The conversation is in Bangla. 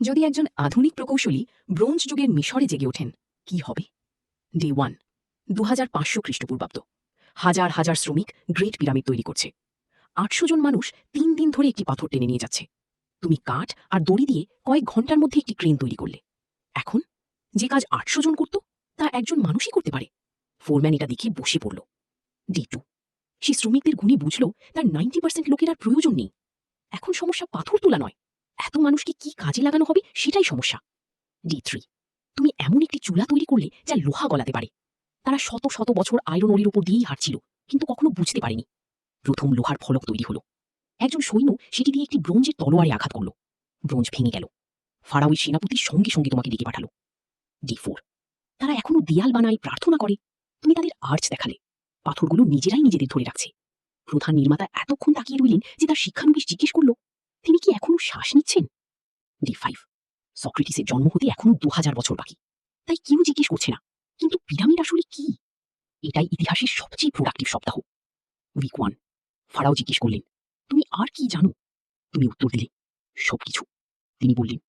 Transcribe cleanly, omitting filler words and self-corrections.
যদি একজন আধুনিক প্রকৌশলী ব্রোঞ্জ যুগের মিশরে জেগে ওঠেন কি হবে? ডে 1, 2500 খ্রিস্টপূর্বাব্দ। হাজার হাজার শ্রমিক গ্রেট পিরামিড তৈরি করছে। 800 জন মানুষ 3 দিন ধরে একটি পাথর টেনে নিয়ে যাচ্ছে। তুমি কাঠ আর দড়ি দিয়ে কয়েক ঘন্টার মধ্যে একটি ক্রেন তৈরি করলে। এখন যে কাজ 800 জন করত তা একজন মানুষই করতে পারে। ফোরম্যান এটা দেখে বসে পড়ল। ডে 2, সেই শ্রমিকদের গুণী বুঝল তার 90% লোকের আর প্রয়োজন নেই। এখন সমস্যা পাথর তোলা নয়, এত মানুষকে কি কাজে লাগানো হবে সেটাই সমস্যা। ডে 3, তুমি এমন একটি চুলা তৈরি করলে যা লোহা গলাতে পারে। তারা শত শত বছর আয়রন ওরের উপর দিয়েই হাঁটছিল, কিন্তু কখনো বুঝতে পারেনি। প্রথম লোহার ফলক তৈরি হলো। একজন সৈন্য সেটি দিয়ে একটি ব্রোঞ্জের তলোয়ারে আঘাত করল। ব্রোঞ্জ ভেঙে গেল। ফারাওয়ের সেনাপতির সঙ্গে সঙ্গে তোমাকে ডেকে পাঠালো। ডে 4, তারা এখনো দেয়াল বানায়, প্রার্থনা করে। তুমি তাদের আর্চ দেখালে। পাথরগুলো নিজেরাই নিজেদের ধরে রাখছে। প্রধান নির্মাতা এতক্ষণ তাকিয়ে রইলেন যে তার শিক্ষানবিশ জিজ্ঞেস করল, তিনি কি এখনো শ্বাস নিচ্ছেন? ডে 5, সক্রেটিসের জন্ম হতে এখনো 2000 বছর বাকি, তাই কেউ জিজ্ঞেস করছে না। কিন্তু পিরামিড আসলে কি? এটাই ইতিহাসের সবচেয়ে প্রোডাক্টিভ সপ্তাহ। উইক 1, ফারাও জিজ্ঞেস করলেন, তুমি আর কি জানো? তুমি উত্তর দিলে, সবকিছু। তিনি বললেন,